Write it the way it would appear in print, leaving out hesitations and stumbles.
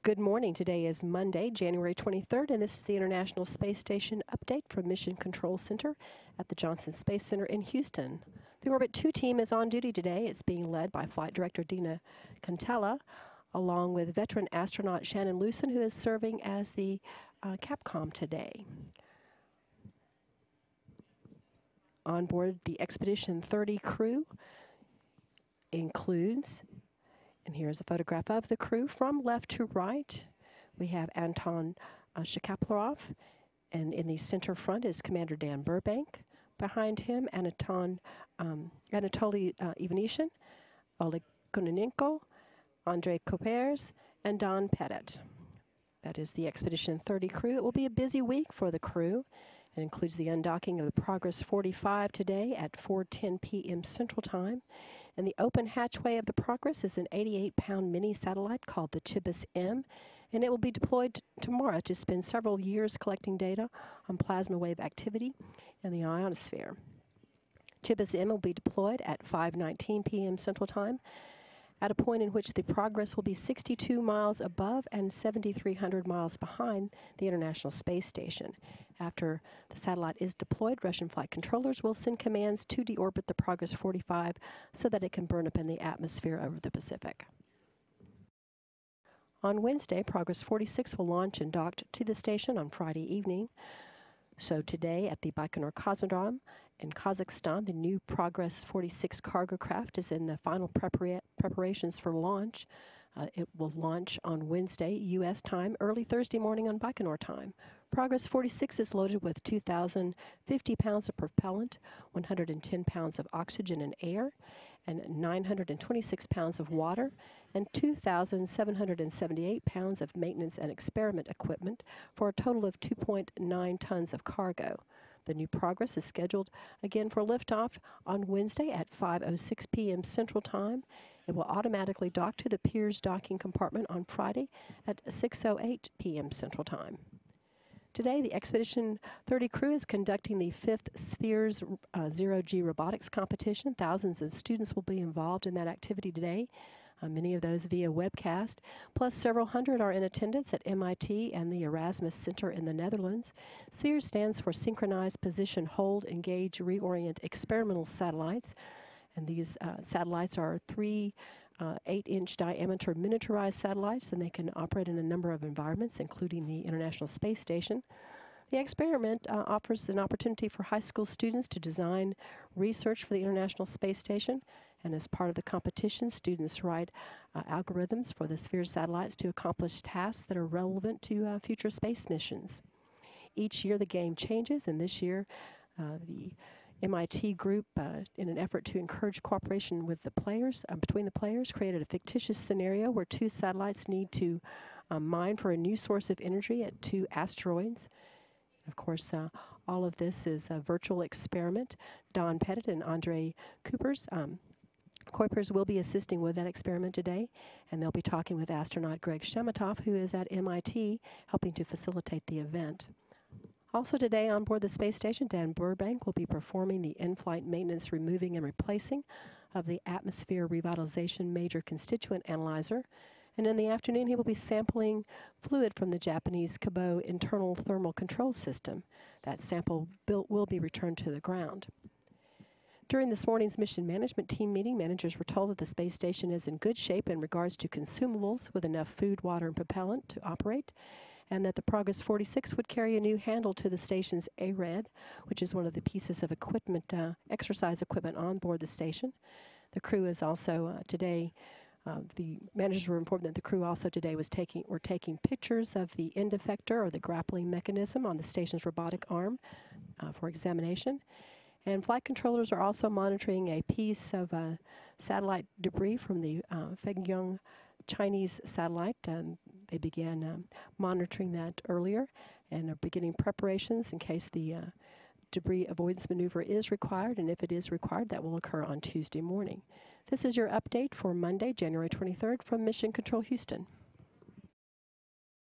Good morning. Today is Monday, January 23rd, and this is the International Space Station update from Mission Control Center at the Johnson Space Center in Houston. The Orbit 2 team is on duty today. It's being led by Flight Director Dina Cantella, along with veteran astronaut Shannon Lucen, who is serving as the Capcom today. On board the Expedition 30 crew includes, and here's a photograph of the crew from left to right. We have Anton Shkaplerov, and in the center front is Commander Dan Burbank. Behind him, Anatoly Ivanishin, Oleg Kononenko, Andrei Kopers, and Don Pettit. That is the Expedition 30 crew. It will be a busy week for the crew. It includes the undocking of the Progress 45 today at 4:10 p.m. Central Time. And the open hatchway of the Progress is an 88-pound mini satellite called the CHIBIS-M, and it will be deployed tomorrow to spend several years collecting data on plasma wave activity in the ionosphere. CHIBIS-M will be deployed at 5:19 p.m. Central Time, at a point in which the Progress will be 62 miles above and 7,300 miles behind the International Space Station. After the satellite is deployed, Russian flight controllers will send commands to deorbit the Progress 45 so that it can burn up in the atmosphere over the Pacific. On Wednesday, Progress 46 will launch and dock to the station on Friday evening. So today at the Baikonur Cosmodrome in Kazakhstan, the new Progress 46 cargo craft is in the final preparations for launch. It will launch on Wednesday, U.S. time, early Thursday morning on Baikonur time. Progress 46 is loaded with 2,050 pounds of propellant, 110 pounds of oxygen and air, and 926 pounds of water, and 2,778 pounds of maintenance and experiment equipment for a total of 2.9 tons of cargo. The new Progress is scheduled again for liftoff on Wednesday at 5:06 p.m. Central Time. It will automatically dock to the Piers docking compartment on Friday at 6:08 p.m. Central Time. Today, the Expedition 30 crew is conducting the 5th Spheres Zero-G robotics competition. Thousands of students will be involved in that activity today, many of those via webcast, plus several hundred are in attendance at MIT and the Erasmus Center in the Netherlands. SPHERES stands for Synchronized Position, Hold, Engage, Reorient Experimental Satellites, and these satellites are 3 8-inch diameter miniaturized satellites, and they can operate in a number of environments, including the International Space Station. The experiment offers an opportunity for high school students to design research for the International Space Station, and as part of the competition, students write algorithms for the SPHERES satellites to accomplish tasks that are relevant to future space missions. Each year the game changes, and this year the MIT group, in an effort to encourage cooperation with the players, between the players, created a fictitious scenario where 2 satellites need to mine for a new source of energy at 2 asteroids. Of course, all of this is a virtual experiment. Don Pettit and Andrei Kuipers will be assisting with that experiment today, and they'll be talking with astronaut Greg Shemetov, who is at MIT, helping to facilitate the event. Also today on board the space station, Dan Burbank will be performing the in-flight maintenance, removing and replacing of the atmosphere revitalization major constituent analyzer. And in the afternoon, he will be sampling fluid from the Japanese Kibo internal thermal control system. That sample will be returned to the ground. During this morning's mission management team meeting, managers were told that the space station is in good shape in regards to consumables with enough food, water, and propellant to operate, and that the Progress 46 would carry a new handle to the station's ARED, which is one of the pieces of equipment, exercise equipment on board the station. The crew is also today, the managers were informed that the crew also today were taking pictures of the end effector or the grappling mechanism on the station's robotic arm for examination. And flight controllers are also monitoring a piece of satellite debris from the Fengyun Chinese satellite. They began monitoring that earlier and are beginning preparations in case the debris avoidance maneuver is required, and if it is required, that will occur on Tuesday morning. This is your update for Monday, January 23rd from Mission Control Houston.